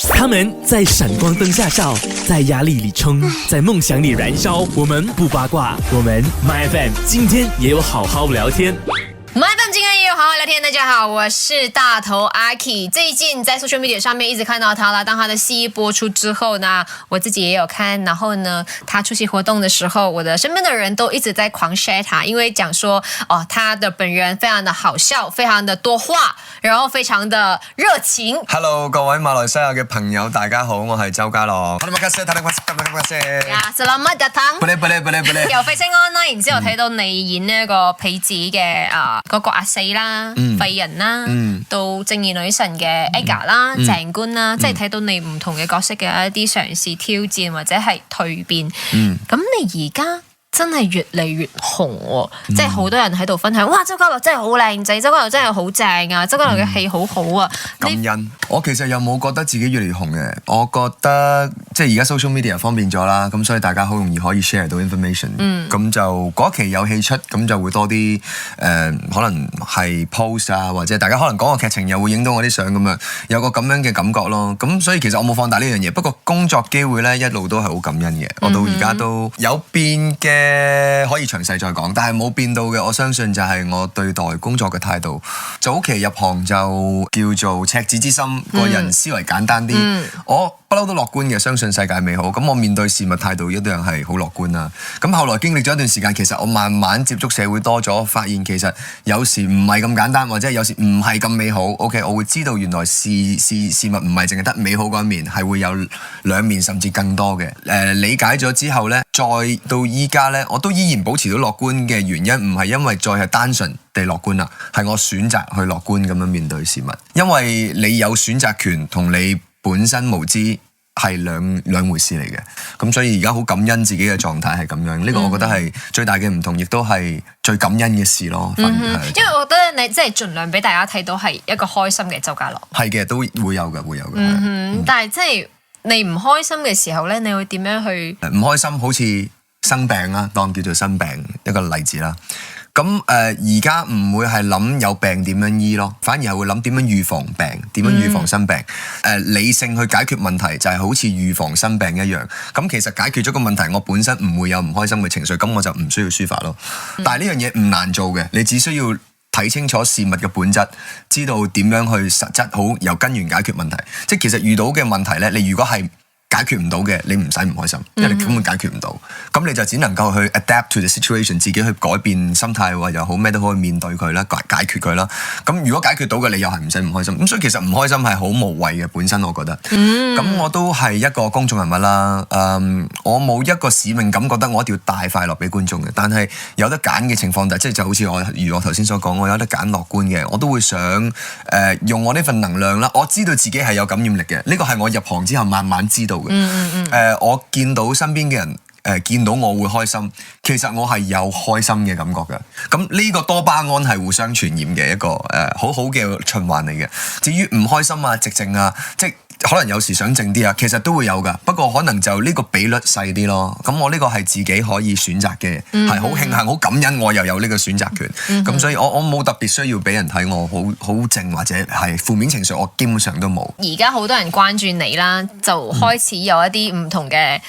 他们在闪光灯下照，在压力里冲，在梦想里燃烧。我们不八卦，我们 MyFM 今天也有好好聊天。MyFM 今天也有好好聊天，大家好，我是大头阿 K。最近在 social media 上面一直看到他了，当他的戏播出之后呢，我自己也有看，然后呢，他出席活动的时候，我的身边的人都一直在狂 share 他，因为講說他的本人非常的好笑，非常的多話，然後非常的熱情。Hello， 各位馬來西亞嘅朋友，大家好，我係周家樂。Selamat datang。boleh。由費星安啦，然之後睇到你演呢一個痞子嘅嗰個阿四啦、廢人啦，到正義女神嘅 Aga 啦、鄭官啦，即係睇到你唔同嘅角色嘅一啲嘗試挑戰或者係蛻變。咁你而家真係越嚟越紅喎，即係好多人喺度分享，哇！周家樂真係好靚仔，周家樂真係好正啊，周家樂嘅戲好好啊。感恩。我其實又冇覺得自己越嚟越紅嘅，我覺得即係而家 social media 方便咗啦，咁所以大家好容易可以 share 到 information。咁就嗰期有戲出，咁就會多啲可能係 post 啊，或者大家可能講個劇情又會影到我啲相咁樣，有個咁樣嘅感覺咯。咁所以其實我冇放大呢樣嘢，不過工作機會咧一路都係好感恩嘅。我到而家都有變嘅。可以詳細再講，但係冇變到嘅，我相信就係我對待工作嘅態度。早期入行就叫做赤子之心，個人思維簡單啲。我不嬲都樂觀嘅，相信世界美好。咁我面對事物態度一樣係好樂觀啦。咁後來經歷咗一段時間，其實我慢慢接觸社會多咗，發現其實有時唔係咁簡單，或者有時唔係咁美好。OK， 我會知道原來事物唔係淨係得美好嗰一面，係會有兩面甚至更多嘅。理解咗之後呢，再到依家呢，我都依然保持到樂觀嘅原因，唔係因為再係單純地樂觀啦，係我選擇去樂觀咁樣面對事物。因為你有選擇權同你本身無知係兩回事嚟嘅，咁所以而家好感恩自己嘅狀態係咁樣，呢個我覺得係最大嘅唔同，亦都係最感恩嘅事咯。反而係，因為我覺得你即係盡量俾大家睇到係一個開心嘅周家樂。係嘅，都會有嘅。但係即係你唔開心嘅時候咧，你會點樣去？唔開心好似生病啦，當叫做生病一個例子啦。咁而家唔會係諗有病點樣醫咯，反而係會諗點樣預防病，點樣預防生病。理性去解決問題就係好似預防生病一樣。咁其實解決咗個問題，我本身唔會有唔開心嘅情緒，咁我就唔需要抒發咯。但係呢樣嘢唔難做嘅，你只需要睇清楚事物嘅本質，知道點樣去實質好由根源解決問題。即係其實遇到嘅問題咧，你如果係解決唔到嘅，你唔使唔開心，因為你根本解決唔到，咁你就只能夠去 adapt to the situation， 自己去改變心態或又好咩都可以面對佢啦，解決佢啦。咁如果解決到嘅，你又係唔使唔開心。咁所以其實唔開心係好無謂嘅，本身我覺得。咁我都係一個公眾人物啦。我冇一個使命感，覺得我一定要帶快樂俾觀眾嘅。但係有得揀嘅情況下，即係就好似如我頭先所講，我有得揀樂觀嘅，我都會想用我呢份能量啦。我知道自己係有感染力嘅，呢個係我入行之後慢慢知道。我見到身邊嘅人見到我會開心，其實我係有開心嘅感覺嘅。咁呢個多巴胺係互相傳染嘅一個好好嘅循環嚟嘅。至於唔開心啊、寂靜啊，即係可能有時想靜啲啊，其實都會有㗎。不過可能就呢個比率細啲咯。咁我呢個係自己可以選擇嘅，係好慶幸、好感恩我又有呢個選擇權。咁所以我冇特別需要俾人睇我好靜或者係負面情緒，我基本上都冇。而家好多人關注你啦，就開始有一啲唔同嘅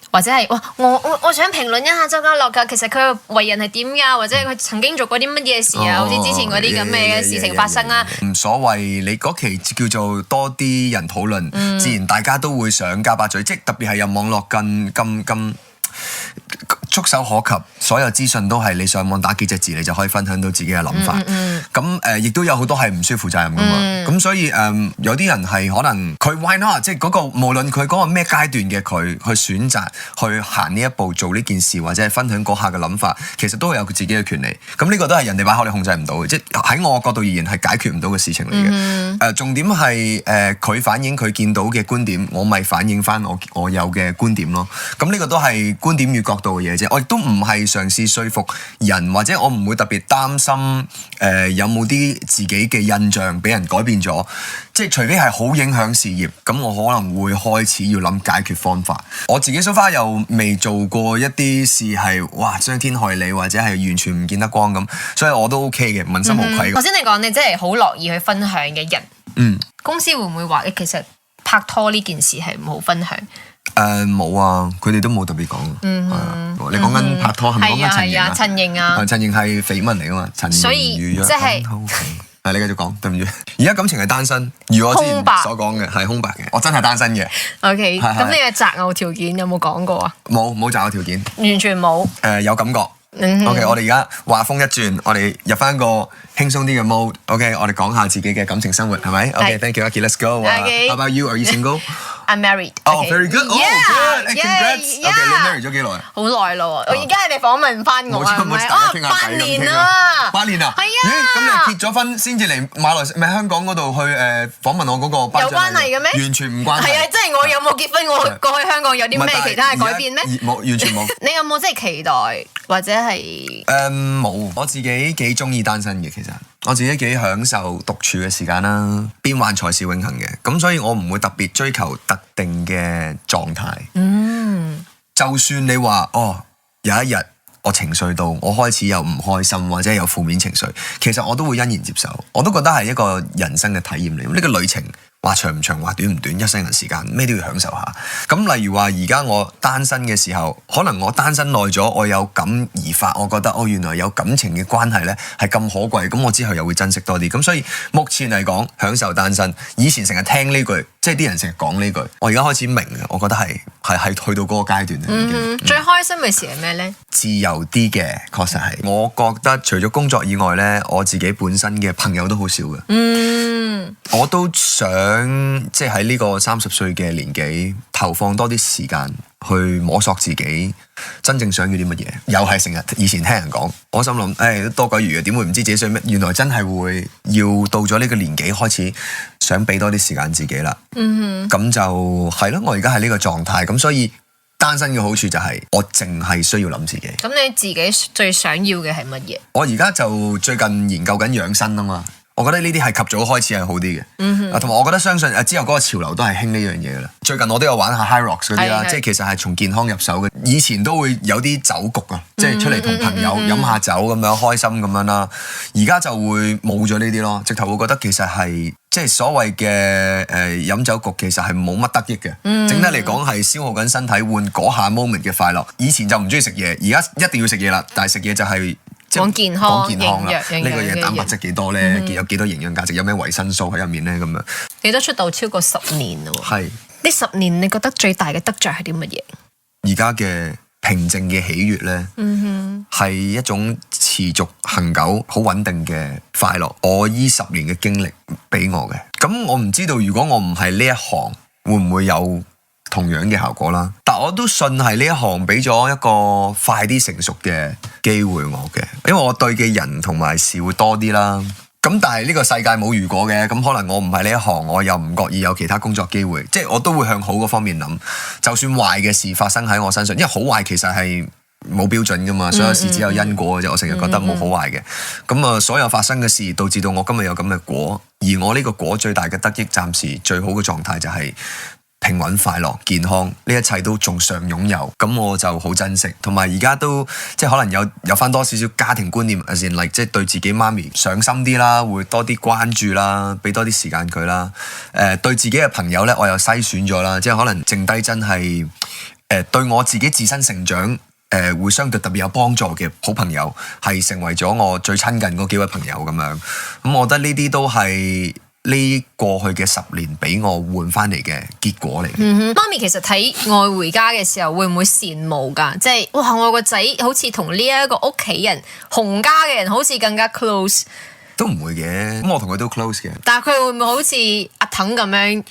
或者係我想評論一下周家樂㗎，其實佢為人係點㗎，或者佢曾經做過啲乜嘢事啊，好似之前嗰啲咁嘅事情發生啊。唔所謂，你嗰期叫做多啲人討論，自然大家都會想加把嘴，即係特別係有網絡咁觸手可及，所有資訊都係你上網打幾隻字，你就可以分享到自己嘅諗法。咁亦都有好多係唔需要負責任噶嘛。咁所以有啲人係可能佢 why not， 即係嗰個無論佢嗰個咩階段嘅佢去選擇去行呢一步做呢件事，或者係分享嗰下嘅諗法，其實都有佢自己嘅權利。咁呢個都係人哋把口你控制唔到嘅，即係喺我角度而言係解決唔到嘅事情嚟嘅。重點係佢反映佢見到嘅觀點，我咪反映翻我有嘅觀點咯。咁呢個都係觀點與角度嘅嘢啫。我亦都唔係嘗試說服人，或者我唔會特別擔心有冇啲自己嘅印象俾人改變咗。即係除非係好影響事業，咁我可能會開始要諗解決方法。我自己so far又未做過一啲事係哇傷天害理，或者係完全唔見得光咁，所以我都 OK 嘅，問心無愧。頭先你講你真係好樂意去分享嘅人，公司會唔會話其實拍拖呢件事係唔好分享？冇啊，佢哋都冇特別講。你講緊拍拖係咪講緊陳瑩啊？陳瑩啊，陳瑩係緋聞嚟噶嘛？陳瑩如約等偷情。係你繼續講，對唔住。而家感情係單身，如我之前所講嘅係空白嘅，我真係單身嘅。OK，咁你嘅擇偶條件有冇講過啊？冇擇偶條件，完全冇。有感覺。OK， 我哋而家話風一轉，我哋入翻個輕鬆啲嘅 mode。OK， 我哋講下自己嘅感情生活係咪 ？OK，thank you，Aki，let's go。How about you？Are you single？I'm married. Very good. Congrats. OK， 你 married 咗幾耐？好耐咯，我而家係你訪問翻我係咪？8年啦，8年啊？係啊。咁你結咗婚先至嚟香港嗰度去訪問我嗰個？有關係嘅咩？完全唔關係。係啊，即係我有冇結婚，我過去香港有啲咩其他嘅改變咩？冇，完全冇。你有冇即係期待或者係？冇，我自己幾中意單身嘅，其實我自己幾享受獨處嘅時間啦。變幻才是永恆嘅，咁所以我唔會特別追求特定嘅狀態。就算你話有一日我情緒到，我開始有唔開心或者有負面情緒，其實我都會欣然接受，我都覺得係一個人生嘅體驗嚟。呢個旅程話長唔長，話短唔短，一生人時間咩都要享受下。咁例如話而家我單身嘅時候，可能我單身耐咗，我有感而發，我覺得原來有感情嘅關係呢係咁可貴，咁我之後又會珍惜多啲。咁所以目前嚟講，享受單身。以前成日聽呢句，即係啲人成日講呢句，我而家開始明嘅，我覺得係去到嗰個階段。最開心嘅事係咩呢？自由啲嘅，確實係。我覺得除咗工作以外呢，我自己本身嘅朋友都好少嘅。我都想即係喺呢個30歲嘅年紀，投放多啲時間去摸索自己真正想要啲乜嘢。又係成日以前聽人講，我心諗多鬼餘嘅，點會唔知自己想咩？原來真係會要到咗呢個年紀開始想俾多啲時間自己啦。咁就係咯，我而家係呢個狀態，咁所以單身嘅好處就係我淨係需要諗自己。咁你自己最想要嘅係乜嘢？我而家就最近研究緊養生啊嘛。我覺得呢啲係及早開始係好啲嘅，同埋我覺得相信之後嗰個潮流都係興呢樣嘢噶啦。最近我都有玩下 High Rocks 嗰啲啦，即係其實係從健康入手嘅。以前都會有啲酒局啊，即係出嚟同朋友飲下酒咁樣開心咁樣啦。而家就會冇咗呢啲咯，直頭會覺得其實係即係所謂嘅飲酒局其實係冇乜得益嘅。整體嚟講係消耗緊身體，換嗰下 moment 嘅快樂。以前就唔中意食嘢，而家一定要食嘢啦。但係食嘢就係講健康啦，呢個嘢蛋白質幾多咧？有幾多營養價值？有咩維生素喺入面咧？咁樣你都出道超過10年咯。係呢10年，你覺得最大嘅得着係啲乜嘢？而家嘅平靜嘅喜悅咧，係一種持續恆久、好穩定嘅快樂。我依10年嘅經歷俾我嘅，咁我唔知道如果我唔係呢一行，會唔會有同樣嘅效果啦？但我都信係呢一行俾咗一個快啲成熟嘅機會我嘅，因為我對嘅人同埋事會多啲啦。咁但係呢個世界冇如果嘅，咁可能我唔係呢一行，我又唔覺意有其他工作機會，即係我都會向好嗰方面諗。就算壞嘅事發生喺我身上，因為好壞其實係冇標準噶嘛，所有事只有因果嘅啫。我成日覺得冇好壞嘅。咁所有發生嘅事導致到我今日有咁嘅果，而我呢個果最大嘅得益，暫時最好嘅狀態就係平穩、快樂、健康，呢一切都仲尚擁有，咁我就好珍惜。同埋而家都即係可能有翻多少少家庭觀念，即係對自己媽咪上心啲啦，會多啲關注啦，俾多啲時間佢啦。對自己嘅朋友呢，我又篩選咗啦，即係可能剩低真係對我自己自身成長會相對特別有幫助嘅好朋友，係成為咗我最親近嗰幾位朋友咁樣。咁我覺得呢啲都係呢過去嘅10年俾我換翻嚟嘅結果嚟。媽咪其實睇《愛回家》嘅時候，會唔會羨慕㗎？即係哇，我個仔好似同呢一個屋企人洪家嘅人好似更加 close。都唔會嘅，咁我同佢都 close 嘅。但係佢會唔會好似阿騰咁樣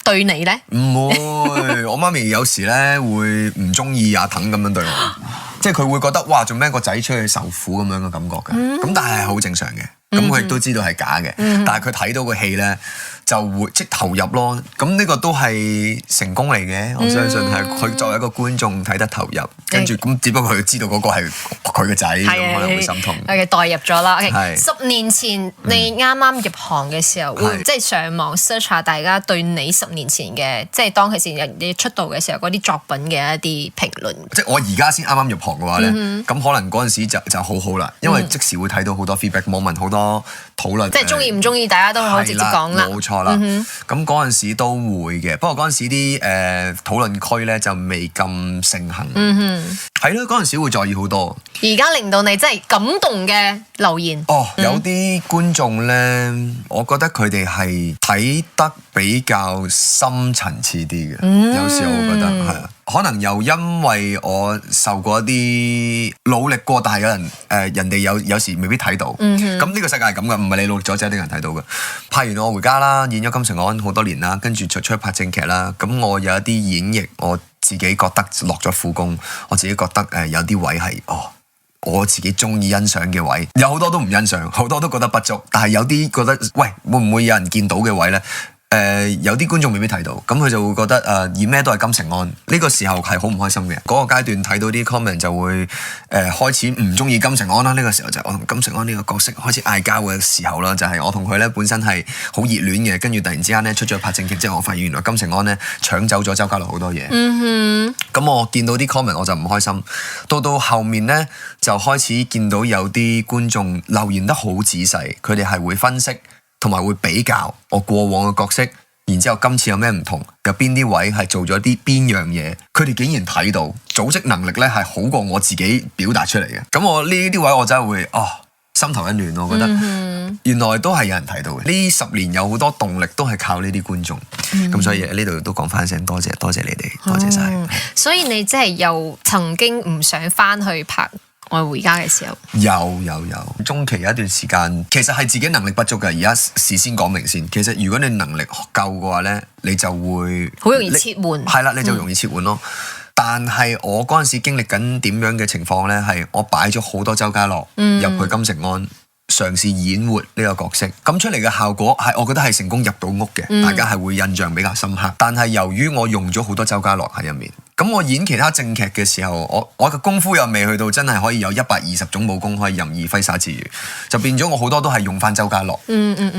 對你呢？唔會，我媽咪有時咧會唔中意阿騰咁樣對我，即係佢會覺得哇，做咩個仔出去受苦咁樣嘅感覺嘅。咁但係好正常嘅，咁佢亦都知道係假嘅。但係佢睇到個戲咧，就會即投入咯。咁呢個都係成功嚟嘅，我相信係佢作為一個觀眾睇得投入，跟住咁只不過佢知道嗰個係佢嘅仔，咁可能會心痛。代入咗啦。10年前你啱啱入行嘅時候，會即係上網 search 下大家對你10年前嘅，即係當其時你出道嘅時候嗰啲作品嘅一啲評論。即係我而家先啱啱入行嘅話咧，咁可能嗰陣時就好好啦，因為即時會睇到好多 feedback，網民好多討論。即係中意唔中意，大家都好直接講啦。冇錯。錯啦。咁嗰陣時都會嘅，不過嗰陣時啲討論區咧就未咁盛行。係咯，嗰陣時會在意好多。而家令到你真係感動嘅留言。有啲觀眾咧，我覺得佢哋係睇得比較深層次啲嘅。有時候我覺得係啊，可能又因為我受過一啲努力過，但係有人人哋有時未必睇到。咁呢個世界係咁嘅，唔係你努力咗就一定有人睇到嘅。拍完我回家啦，演咗金城安好多年啦，跟住出去拍正劇啦。咁我有一啲演繹，我自己覺得落咗苦功，我自己覺得有啲位係我自己中意欣賞嘅位，有好多都唔欣賞，好多都覺得不足，但係有啲覺得喂，會唔會有人見到嘅位呢？有啲觀眾未必睇到，咁佢就會覺得演咩都係金城安，呢個時候係好唔開心嘅。嗰個階段睇到啲 comment 就會開始唔中意金城安啦。呢個時候就係我同金城安呢個角色開始嗌交嘅時候啦，就係我同佢咧本身係好熱戀嘅，跟住突然之間咧出咗拍正劇之後，我發現原來金城安咧搶走咗周家樂好多嘢。咁我見到啲 comment 我就唔開心，到後面咧就開始見到有啲觀眾留言得好仔細，佢哋係會分析。同埋會比較我過往嘅角色，然之後今次有咩唔同，有邊啲位係做咗啲邊樣嘢，佢哋竟然睇到，組織能力咧係好過我自己表達出嚟嘅。咁我呢啲位我真係會心頭一暖，我覺得原來都係有人睇到嘅。呢10年有好多動力都係靠呢啲觀眾，咁所以呢度都講翻聲多謝你哋，多謝晒。所以你真係又曾經唔想翻去拍愛回家嘅時候，有中期有一段時間，其實係自己能力不足嘅。而家事先講明先，其實如果你能力夠嘅話咧，你就會好容易切換。係啦，你就容易切換咯。但係我嗰陣時經歷緊點樣嘅情況咧，係我擺咗好多周家樂入去金城安，嘗試演活呢個角色，咁出嚟嘅效果係我覺得係成功入到屋嘅，大家係會印象比較深刻。但係由於我用咗好多周家樂喺入面。咁我演其他正劇嘅時候，我嘅功夫又未去到真係可以有120種武功可以任意揮灑自如，就變咗我好多都係用翻周家樂，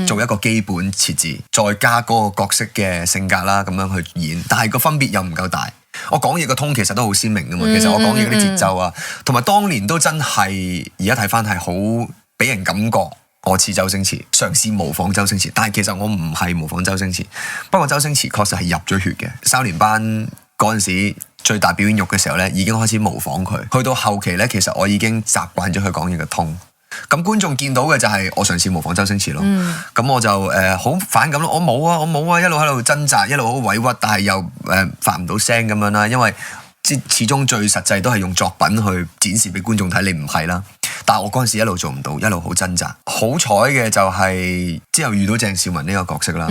做一個基本設置，再加嗰個角色嘅性格啦，咁樣去演，但係個分別又唔夠大。我講嘢個通其實都好鮮明噶嘛，其實我講嘢嗰啲節奏啊，同埋當年都真係而家睇翻係好俾人感覺我似周星馳，嘗試模仿周星馳，但係其實我唔係模仿周星馳，不過周星馳確實係入咗血嘅。少年班嗰陣時最大表演欲嘅時候咧，已經開始模仿佢。去到後期咧，其實我已經習慣咗佢講嘢嘅通。咁觀眾見到嘅就係我嘗試模仿周星馳咯。咁我就好反感咯。我冇啊，一路喺度掙扎，一路好委屈，但係又發唔到聲咁樣啦。因為始終最實際都係用作品去展示俾觀眾睇，你唔係啦。但係我嗰陣時一路做唔到，一路好掙扎。好彩嘅就係之後遇到鄭少文呢個角色啦。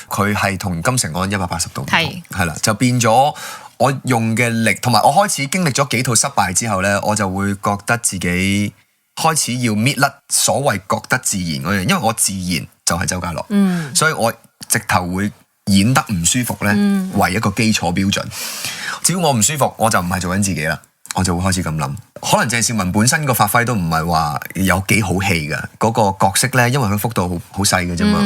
佢係同金城安180度唔同，係啦，就變咗我用嘅力，同埋我開始經歷咗幾套失敗之後咧，我就會覺得自己開始要搣甩所謂覺得自然嗰樣，因為我自然就係周家樂，所以我直頭會演得唔舒服咧，為一個基礎標準。只要我唔舒服，我就唔係做緊自己啦。我就會開始咁諗，可能鄭少文本身個發揮都唔係話有幾好戲嘅，嗰個角色咧，因為佢幅度好細嘅啫嘛，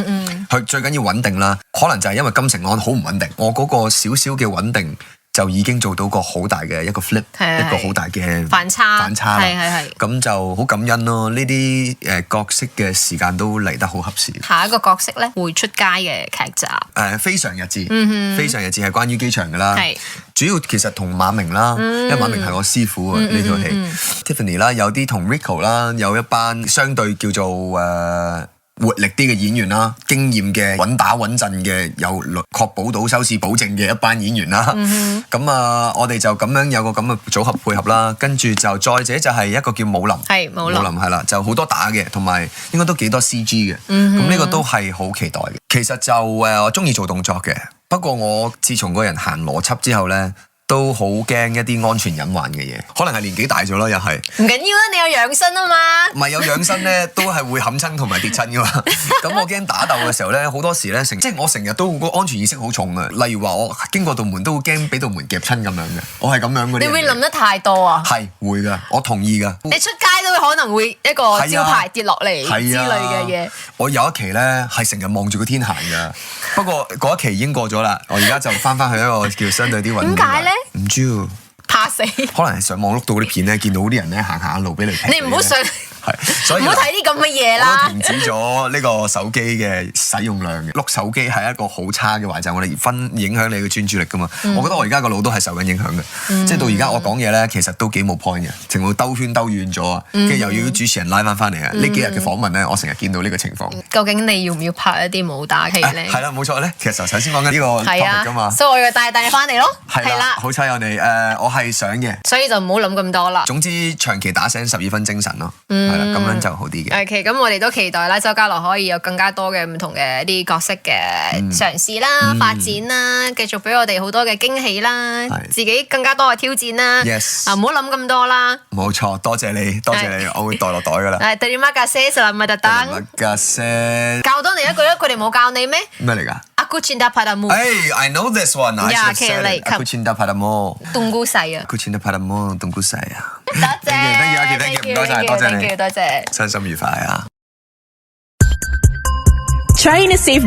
佢最緊要穩定啦。可能就係因為金城安好唔穩定，我嗰個少少嘅穩定就已經做到個好大嘅一個 flip，一個好大嘅反差啦。咁就好感恩咯。呢啲角色嘅時間都嚟得好合時。下一個角色咧會出街嘅劇集，非常日誌，非常日誌係關於機場噶啦。主要其實同馬明啦，因為馬明係我師傅啊，呢套戲 Tiffany 啦，有啲同 Rico 啦，有一班相對叫做活力啲嘅演員啦，經驗嘅穩打穩陣嘅，有確保到收視保證嘅一班演員啦。咁我哋就咁樣有個咁嘅組合配合啦，跟住就再者就係一個叫武林，武林係啦，就好多打嘅，同埋應該都幾多 CG 嘅。咁呢個都係好期待嘅。其實就我中意做動作嘅。不過我自從個人行邏輯之後咧，都好驚一啲安全隱患嘅嘢，可能係年紀大咗啦，又係唔緊要啦，你有養生啊嘛。唔係有養生咧，都係會冚親同埋跌親噶嘛。咁我驚打鬥嘅時候咧，好多時咧即係我成日都個安全意識好重啊。例如話我經過道門都會驚俾道門夾親咁樣嘅，我係咁樣嘅。你會諗得太多啊？係會噶，我同意噶。你出街都可能會一個招牌跌落嚟之類嘅嘢。我有一期咧係成日望住個天行噶，不過嗰一期已經過咗啦。我而家就翻去一個叫相對啲穩定。點解咧？唔知喎，怕死。可能係上網碌到嗰啲片咧，見到啲人咧行路俾你劈。你唔好上係，所以唔好睇啲咁嘅嘢我啦都。停止咗呢個手機嘅使用量嘅。碌手機係一個好差嘅壞習慣，我哋影響你嘅專注力噶嘛。我覺得我而家個腦都係受緊影響嘅，即係到而家我講嘢咧，其實都幾冇 point 嘅，情會兜圈兜遠咗啊，跟住又要主持人拉翻嚟啊。呢幾日嘅訪問咧，我成日見到呢個情況。究竟你要唔要拍一啲武打戲咧？係啦，冇錯咧。其實頭先講緊呢個 topic 噶嘛，所以我要帶你翻嚟咯。係啦，好彩有你。我係想嘅，所以就唔好諗咁多啦。總之長期打醒12分精神咯，係啦，咁樣就好啲嘅。OK，咁我哋都期待啦，周家樂可以有更加多嘅唔同嘅一啲角色嘅嘗試啦、發展啦，繼續俾我哋好多嘅驚喜啦，自己更加多嘅挑戰啦。Yes， 唔好諗咁多啦。冇錯，多謝你，我會袋落袋噶啦。Terima kasih selamat datang。教多你一句啊，佢哋冇教你咩？咩嚟㗎？Aku cinta padamu。I know this one. Yeah, okay, Aku cinta padamu. Tunggu saya. Aku cinta padamu. Tunggu saya. 多謝。Thank you，唔該晒，多謝你。多謝。身心愉快啊！ Trying to save